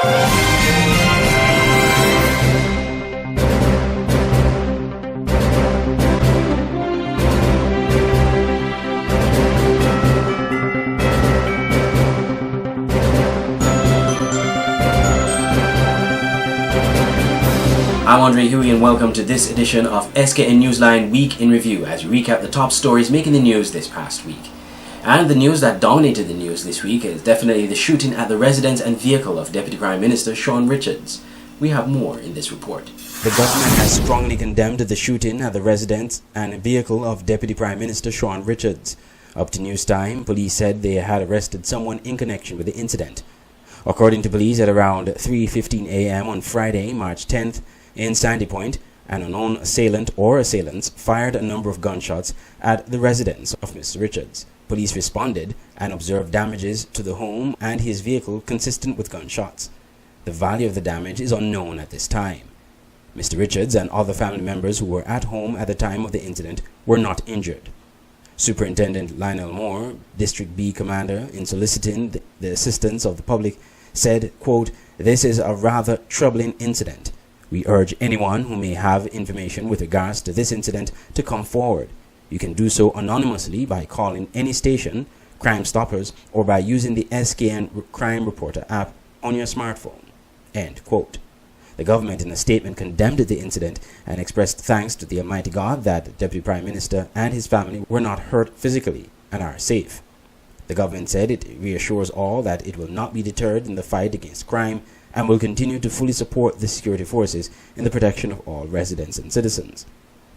I'm Andre Huey and welcome to this edition of SKN Newsline Week in Review as we recap the top stories making the news this past week. And the news that dominated the news this week is definitely the shooting at the residence and vehicle of Deputy Prime Minister Sean Richards. We have more in this report. The government has strongly condemned the shooting at the residence and vehicle of Deputy Prime Minister Sean Richards. Up to news time, police said they had arrested someone in connection with the incident. According to police, at around 3:15 a.m. on Friday, March 10th, in Sandy Point, an unknown assailant or assailants fired a number of gunshots at the residence of Mr. Richards. Police responded and observed damages to the home and his vehicle consistent with gunshots. The value of the damage is unknown at this time. Mr. Richards and other family members who were at home at the time of the incident were not injured. Superintendent Lionel Moore, District B Commander, in soliciting the assistance of the public, said, quote, "This is a rather troubling incident. We urge anyone who may have information with regards to this incident to come forward. You can do so anonymously by calling any station, Crime Stoppers, or by using the SKN Crime Reporter app on your smartphone." End quote. The government in a statement condemned the incident and expressed thanks to the Almighty God that Deputy Prime Minister and his family were not hurt physically and are safe. The government said it reassures all that it will not be deterred in the fight against crime and will continue to fully support the security forces in the protection of all residents and citizens.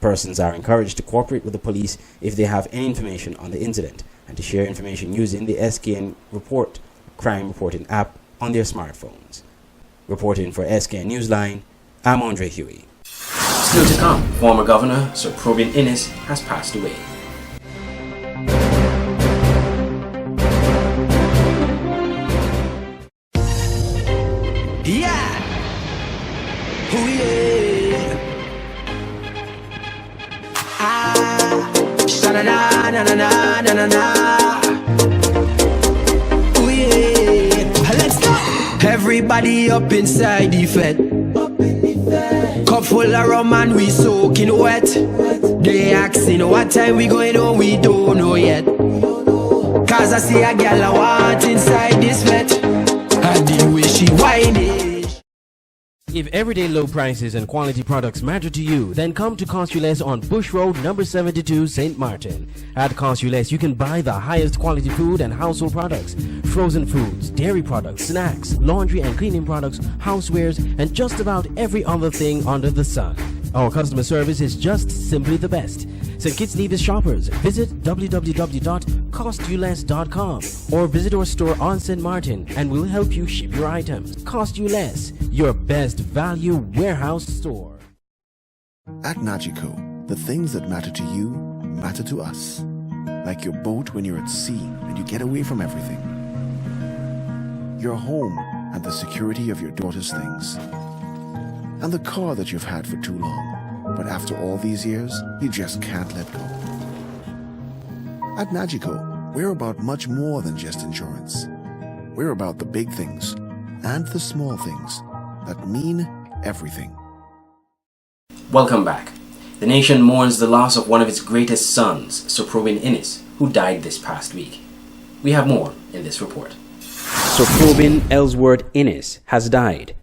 Persons are encouraged to cooperate with the police if they have any information on the incident and to share information using the SKN Report crime reporting app on their smartphones. Reporting for SKN Newsline, I'm Andre Huey. Still to come, former Governor Sir Probin Innes has passed away. Yeah! Oh yeah! Sha-na-na-na-na-na-na-na-na. Oh yeah! Let's go! Everybody up inside the Fed. Cup full of rum and we soaking wet. They asking what time we going on, we don't know yet. Cause I see a gal I want inside this Fed. And the way she whining. If everyday low prices and quality products matter to you, then come to Cost-U-Less on Bush Road, number 72, St. Martin. At Cost-U-Less, you can buy the highest quality food and household products, frozen foods, dairy products, snacks, laundry and cleaning products, housewares, and just about every other thing under the sun. Our customer service is just simply the best. St. Kitts Nevis shoppers, visit www.costuless.com or visit our store on St. Martin and we'll help you ship your items. Cost-U-Less, your best value warehouse store. At Nagico, the things that matter to you matter to us. Like your boat when you're at sea and you get away from everything. Your home and the security of your daughter's things. And the car that you've had for too long. But after all these years, you just can't let go. At Nagico, we're about much more than just insurance. We're about the big things and the small things that mean everything. Welcome back. The nation mourns the loss of one of its greatest sons, Sir Probin Innes, who died this past week. We have more in this report. Sir Probin Ellsworth Innes has died.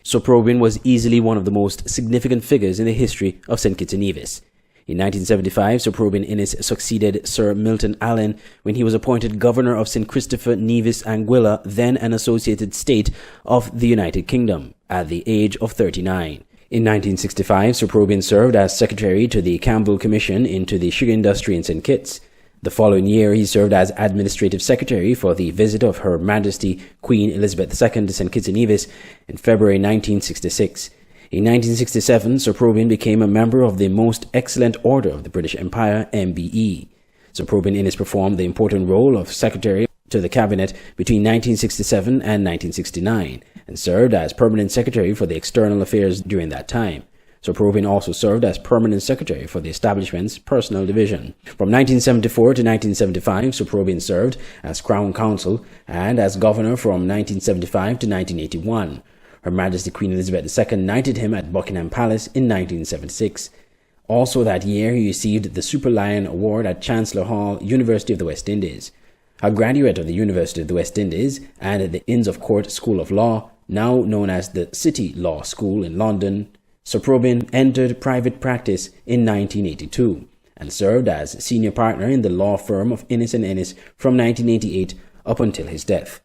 Sir Probin was easily one of the most significant figures in the history of St. Kitts and Nevis. In 1975, Sir Probin Innes succeeded Sir Milton Allen when he was appointed Governor of St. Christopher, Nevis, Anguilla, then an associated state of the United Kingdom, at the age of 39. In 1965, Sir Probin served as Secretary to the Campbell Commission into the sugar industry in St. Kitts. The following year, he served as Administrative Secretary for the visit of Her Majesty Queen Elizabeth II to St. Kitts and Nevis in February 1966. In 1967, Sir Probin became a member of the Most Excellent Order of the British Empire, MBE. Sir Probin Innes performed the important role of Secretary to the Cabinet between 1967 and 1969 and served as Permanent Secretary for the External Affairs during that time. Sir Probin also served as Permanent Secretary for the establishment's Personnel Division. From 1974 to 1975, Sir Probin served as Crown Counsel and as Governor from 1975 to 1981. Her Majesty Queen Elizabeth II knighted him at Buckingham Palace in 1976. Also that year, he received the Super Lion Award at Chancellor Hall, University of the West Indies. A graduate of the University of the West Indies and the Inns of Court School of Law, now known as the City Law School in London, Sir Probyn entered private practice in 1982 and served as senior partner in the law firm of Innis & Innis from 1988 up until his death.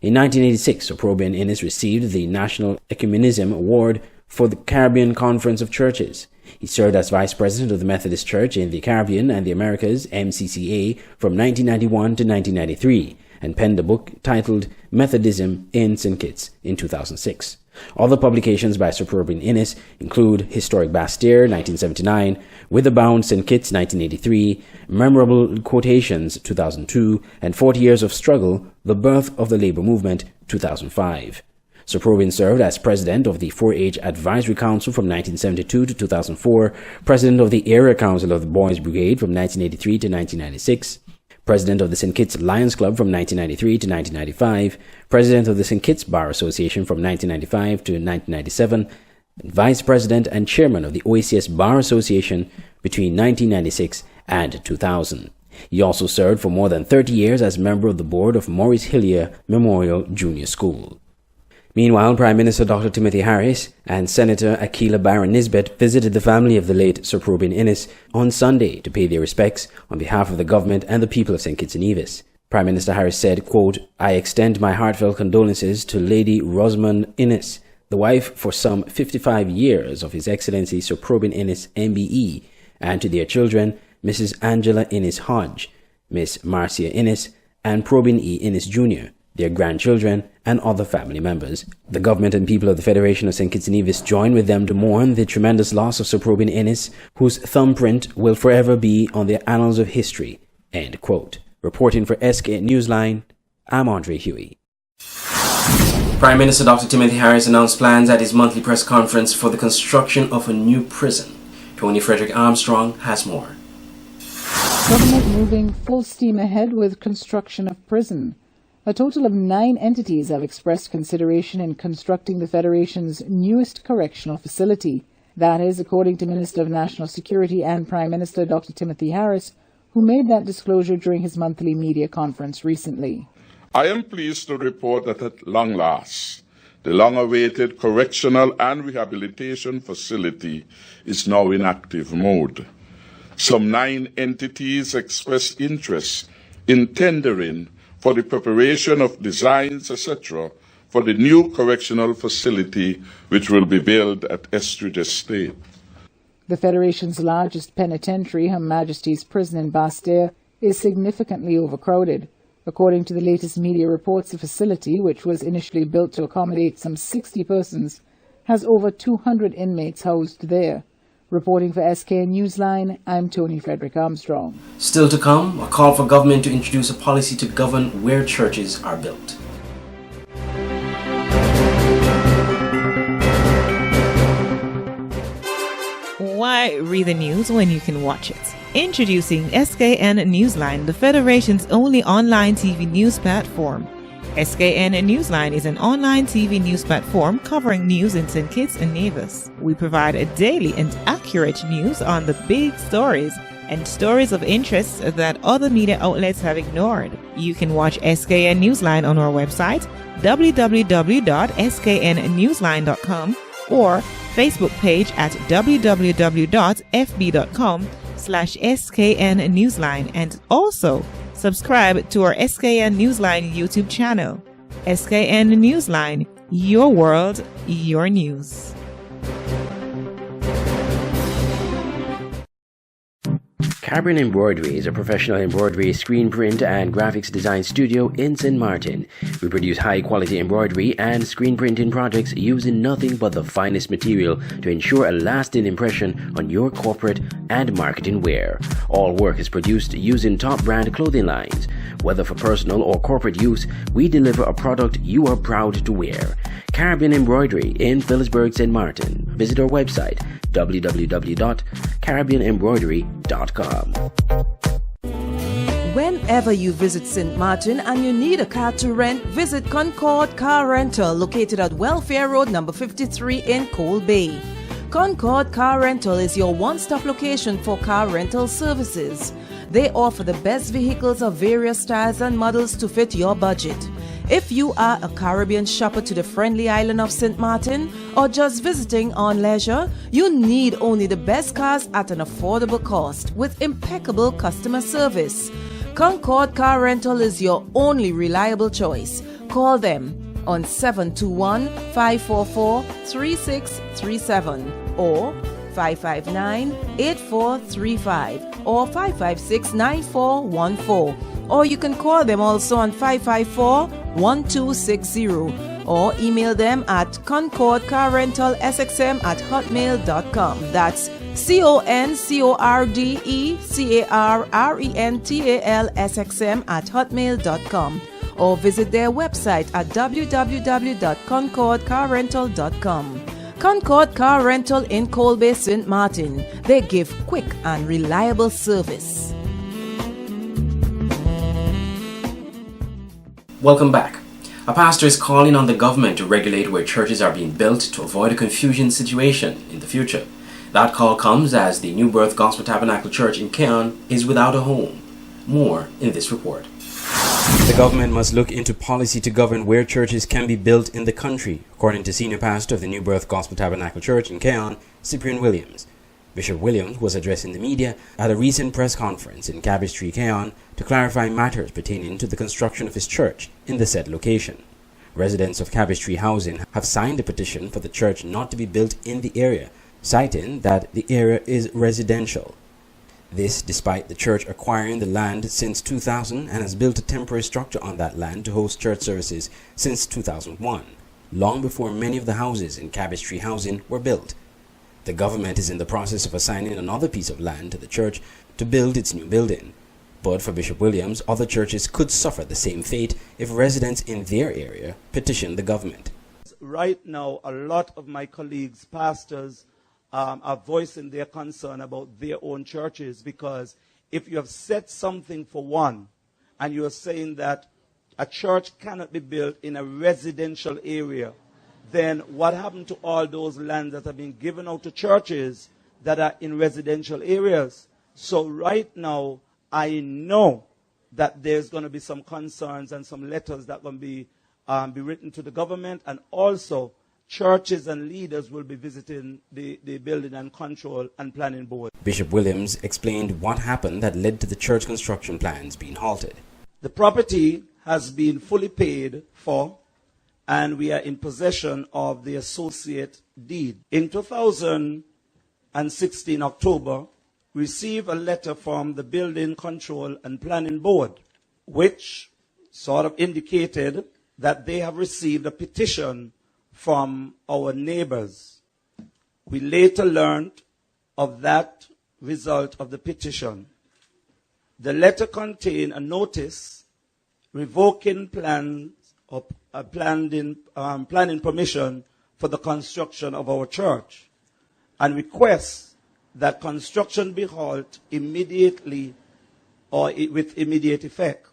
In 1986, Sir Probyn Innis received the National Ecumenism Award for the Caribbean Conference of Churches. He served as Vice President of the Methodist Church in the Caribbean and the Americas, MCCA, from 1991 to 1993, and penned a book titled Methodism in St. Kitts in 2006. Other publications by Sir Probyn Innis include Historic Bastille, 1979, Witherbound St. Kitts, 1983, Memorable Quotations, 2002, and 40 Years of Struggle, The Birth of the Labour Movement, 2005. Sir Probyn served as President of the 4-H Advisory Council from 1972 to 2004, President of the Area Council of the Boys Brigade from 1983 to 1996, President of the St. Kitts Lions Club from 1993 to 1995, President of the St. Kitts Bar Association from 1995 to 1997, and Vice President and Chairman of the OACS Bar Association between 1996 and 2000. He also served for more than 30 years as member of the board of Maurice Hillier Memorial Junior School. Meanwhile, Prime Minister Dr. Timothy Harris and Senator Akila Barron Nisbet visited the family of the late Sir Probyn Innis on Sunday to pay their respects on behalf of the government and the people of St. Kitts and Nevis. Prime Minister Harris said, quote, "I extend my heartfelt condolences to Lady Rosamond Innis, the wife for some 55 years of His Excellency Sir Probyn Innis, MBE, and to their children, Mrs. Angela Innis Hodge, Miss Marcia Innis, and Probyn E. Innis Jr., their grandchildren, and other family members. The government and people of the Federation of St. Kitts and Nevis join with them to mourn the tremendous loss of Sir Probyn Innis, whose thumbprint will forever be on the annals of history." End quote. Reporting for SKN Newsline, I'm Andre Huey. Prime Minister Dr. Timothy Harris announced plans at his monthly press conference for the construction of a new prison. Tony Frederick Armstrong has more. Government moving full steam ahead with construction of prison. A total of 9 entities have expressed consideration in constructing the Federation's newest correctional facility. That is, according to Minister of National Security and Prime Minister Dr. Timothy Harris, who made that disclosure during his monthly media conference recently. I am pleased to report that at long last, the long-awaited correctional and rehabilitation facility is now in active mode. Some 9 entities expressed interest in tendering for the preparation of designs, etc., for the new correctional facility which will be built at Estridge Estate. The Federation's largest penitentiary, Her Majesty's Prison in Bastille, is significantly overcrowded. According to the latest media reports, the facility, which was initially built to accommodate some 60 persons, has over 200 inmates housed there. Reporting for SKN Newsline, I'm Tony Frederick Armstrong. Still to come, a call for government to introduce a policy to govern where churches are built. Why read the news when you can watch it? Introducing SKN Newsline, the Federation's only online TV news platform. SKN Newsline is an online TV news platform covering news in St. Kitts and Nevis. We provide a daily and accurate news on the big stories and stories of interest that other media outlets have ignored. You can watch SKN Newsline on our website, www.sknnewsline.com, or Facebook page at www.fb.com/SKN Newsline, and also subscribe to our SKN Newsline YouTube channel. SKN Newsline, your world, your news. Caribbean Embroidery is a professional embroidery, screen print, and graphics design studio in St. Martin. We produce high-quality embroidery and screen printing projects using nothing but the finest material to ensure a lasting impression on your corporate and marketing wear. All work is produced using top brand clothing lines. Whether for personal or corporate use, we deliver a product you are proud to wear. Caribbean Embroidery in Phillipsburg, St. Martin. Visit our website, www.caribbeanembroidery.com. Whenever you visit St. Martin and you need a car to rent, visit Concord Car Rental, located at Welfare Road number 53 in Coal Bay. Concord Car Rental is your one-stop location for car rental services. They offer the best vehicles of various styles and models to fit your budget. If you are a Caribbean shopper to the friendly island of St. Martin or just visiting on leisure, you need only the best cars at an affordable cost with impeccable customer service. Concord Car Rental is your only reliable choice. Call them on 721-544-3637 or 559-8435 or 556-9414. Or you can call them also on 554-1260 or email them at concordcarrentalsxm@hotmail.com. That's concordcarrentalsxm@hotmail.com, or visit their website at www.concordcarrental.com. Concord Car Rental in Coal Bay, St. Martin. They give quick and reliable service. Welcome back. A pastor is calling on the government to regulate where churches are being built to avoid a confusion situation in the future. That call comes as the New Birth Gospel Tabernacle Church in Keon is without a home. More in this report. The government must look into policy to govern where churches can be built in the country, according to Senior Pastor of the New Birth Gospel Tabernacle Church in Keon, Cyprian Williams. Bishop Williams was addressing the media at a recent press conference in Cabbage Tree, Keon, to clarify matters pertaining to the construction of his church in the said location. Residents of Cabbage Tree Housing have signed a petition for the church not to be built in the area, citing that the area is residential. This despite the church acquiring the land since 2000 and has built a temporary structure on that land to host church services since 2001, long before many of the houses in Cabbage Tree Housing were built. The government is in the process of assigning another piece of land to the church to build its new building. But for Bishop Williams, other churches could suffer the same fate if residents in their area petition the government. Right now, a lot of my colleagues, pastors, are voicing their concern about their own churches, because if you have set something for one and you are saying that a church cannot be built in a residential area, then what happened to all those lands that have been given out to churches that are in residential areas? So right now, I know that there's going to be some concerns and some letters that are going to be written to the government, and also churches and leaders will be visiting the Building and Control and Planning Board. Bishop Williams explained what happened that led to the church construction plans being halted. The property has been fully paid for, and we are in possession of the associate deed. In 2016, October, we received a letter from the Building Control and Planning Board, which sort of indicated that they have received a petition from our neighbors. We later learned of that result of the petition. The letter contained a notice revoking plans or planning permission for the construction of our church, and requests that construction be halted immediately or with immediate effect.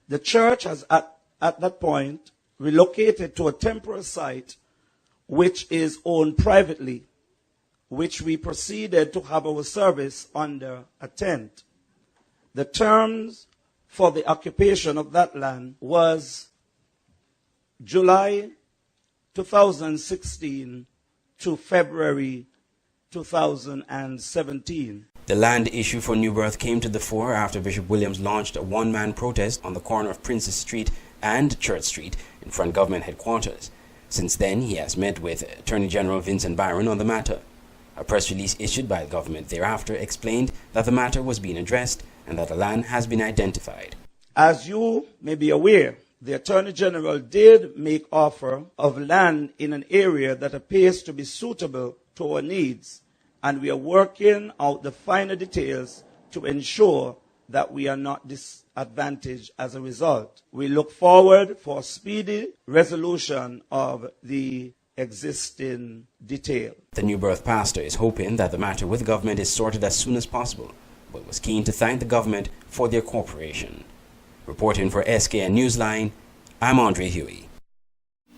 The church has at that point relocated to a temporary site which is owned privately, which we proceeded to have our service under a tent. The terms for the occupation of that land was July 2016 to February 2017. The land issue for New Birth came to the fore after Bishop Williams launched a one-man protest on the corner of Princess Street and Church Street in front of government headquarters. Since then, he has met with Attorney General Vincent Byron on the matter. A press release issued by the government thereafter explained that the matter was being addressed and that the land has been identified. As you may be aware, the Attorney General did make offer of land in an area that appears to be suitable to our needs, and we are working out the finer details to ensure that we are not disadvantaged as a result. We look forward for a speedy resolution of the existing detail. The New Birth pastor is hoping that the matter with government is sorted as soon as possible, but was keen to thank the government for their cooperation. Reporting for SKN Newsline, I'm Andre Huey.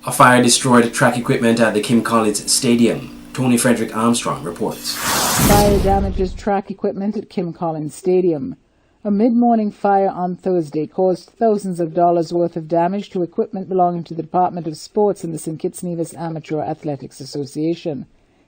A fire destroyed track equipment at the Kim Collins Stadium. Tony Frederick Armstrong reports. Fire damages track equipment at Kim Collins Stadium. A mid-morning fire on Thursday caused thousands of dollars worth of damage to equipment belonging to the Department of Sports and the St. Kitts Nevis Amateur Athletics Association,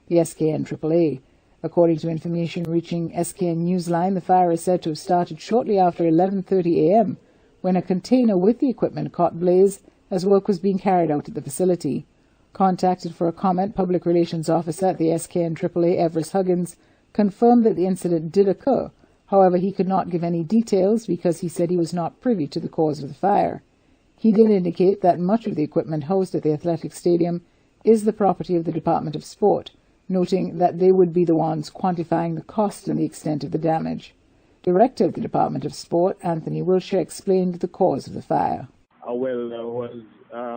the SKN AAA. According to information reaching SKN Newsline, the fire is said to have started shortly after 11:30 a.m. when a container with the equipment caught blaze as work was being carried out at the facility. Contacted for a comment, Public Relations Officer at the SKN AAA, Everest Huggins, confirmed that the incident did occur. However, he could not give any details because he said he was not privy to the cause of the fire. He did indicate that much of the equipment housed at the athletic stadium is the property of the Department of Sport, noting that they would be the ones quantifying the cost and the extent of the damage. Director of the Department of Sport, Anthony Wilshire, explained the cause of the fire. A well was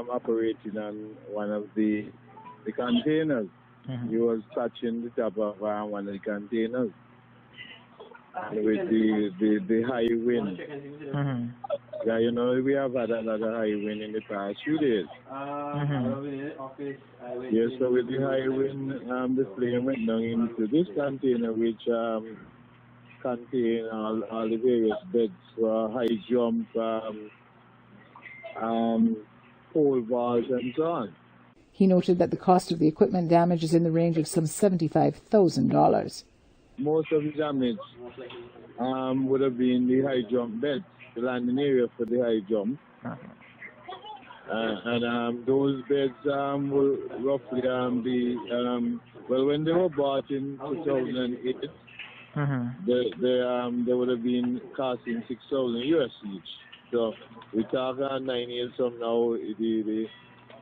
operating on one of the containers. He was touching the top of one of the containers. And with the high wind. Yeah, you know, we have had another high wind in the past few days. Yes, so with the high wind, the flame went down into this container, which contain all the various beds for high jump, pole vaults, and so on. He noted that the cost of the equipment damage is in the range of some $75,000. Most of the damage would have been the high jump beds, the landing area for the high jump. And those beds will roughly be, well, when they were bought in 2008, they would have been costing $6,000 US each. So we talk 9 years from now,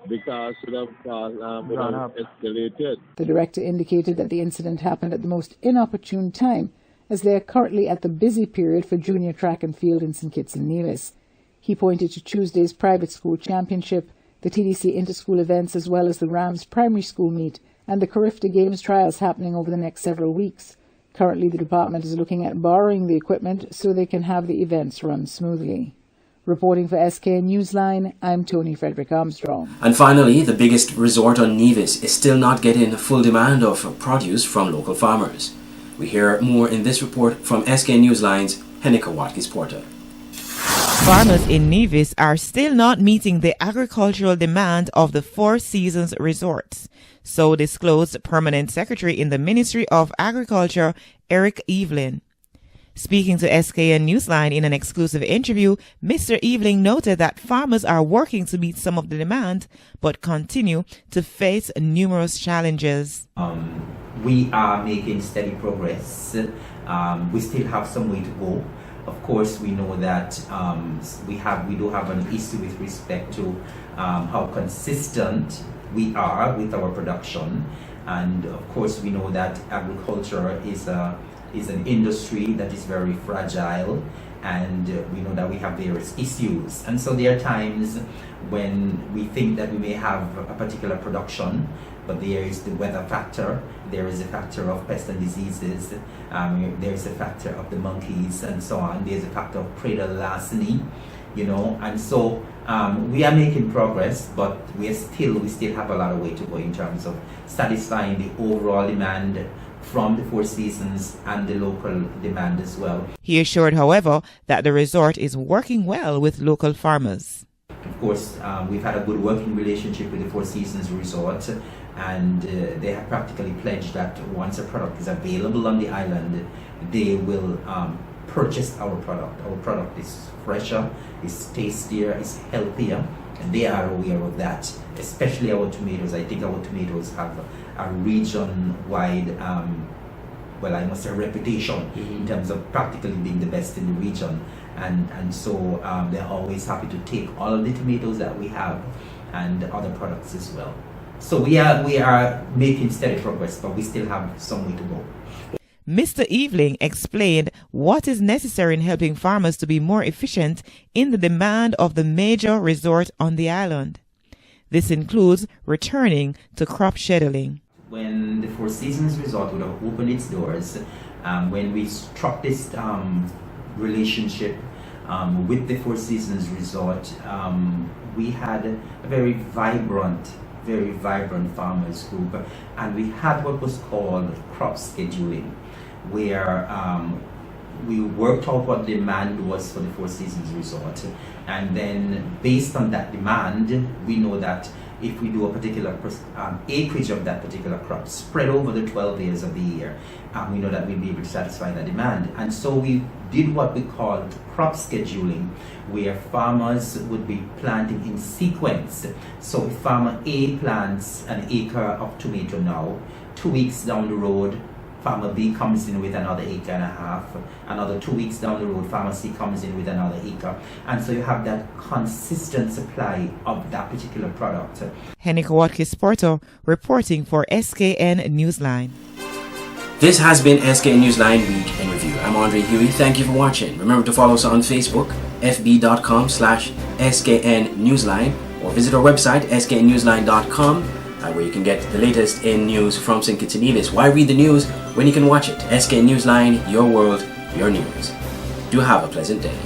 the cost would have escalated. The director indicated that the incident happened at the most inopportune time, as they are currently at the busy period for junior track and field in St. Kitts and Nevis. He pointed to Tuesday's private school championship, the TDC inter-school events, as well as the Rams primary school meet and the Carifta Games trials happening over the next several weeks. Currently, the department is looking at borrowing the equipment so they can have the events run smoothly. Reporting for SKN Newsline, I'm Tony Frederick Armstrong. And finally, the biggest resort on Nevis is still not getting full demand of produce from local farmers. We hear more in this report from SKN Newsline's Henika Watkins-Porter. Farmers in Nevis are still not meeting the agricultural demand of the Four Seasons resorts, so disclosed Permanent Secretary in the Ministry of Agriculture, Eric Evelyn. Speaking to SKN Newsline in an exclusive interview, Mr. Eveling noted that farmers are working to meet some of the demand, but continue to face numerous challenges. We are making steady progress. We still have some way to go. Of course, we know that we do have an issue with respect to how consistent we are with our production, and of course, we know that agriculture is an industry that is very fragile, and we know that we have various issues. And so there are times when we think that we may have a particular production, but there is the weather factor, there is a factor of pests and diseases, there is a factor of the monkeys and so on, there's a factor of predatory larceny, you know, and so we are making progress, but we still have a lot of way to go in terms of satisfying the overall demand from the Four Seasons and the local demand as well. He assured, however, that the resort is working well with local farmers. Of course, we've had a good working relationship with the Four Seasons Resort, and they have practically pledged that once a product is available on the island, they will purchase our product. Our product is fresher, is tastier, is healthier, and they are aware of that, especially our tomatoes. I think our tomatoes have a region-wide, I must say, reputation in terms of practically being the best in the region. And so they're always happy to take all of the tomatoes that we have and other products as well. So we are making steady progress, but we still have some way to go. Mr. Eveling explained what is necessary in helping farmers to be more efficient in the demand of the major resort on the island. This includes returning to crop scheduling. When the Four Seasons Resort would have opened its doors, When we struck this relationship with the Four Seasons Resort, we had a very vibrant farmers group, and we had what was called crop scheduling, where we worked out what demand was for the Four Seasons Resort, and then based on that demand, we know that if we do a particular acreage of that particular crop spread over the 12 years of the year, we know that we'll be able to satisfy that demand. And so we did what we called crop scheduling, where farmers would be planting in sequence. So if farmer A plants an acre of tomato now, 2 weeks down the road, farmer B comes in with another acre and a half. Another 2 weeks down the road, farmer C comes in with another acre. And so you have that consistent supply of that particular product. Henrik Watkins Porto reporting for SKN Newsline. This has been SKN Newsline Week in Review. I'm Andre Huey. Thank you for watching. Remember to follow us on Facebook, fb.com/SKN Newsline, or visit our website, sknnewsline.com, where you can get the latest in news from St. Kitts and Nevis. Why read the news when you can watch it? SKN Newsline, your world, your news. Do have a pleasant day.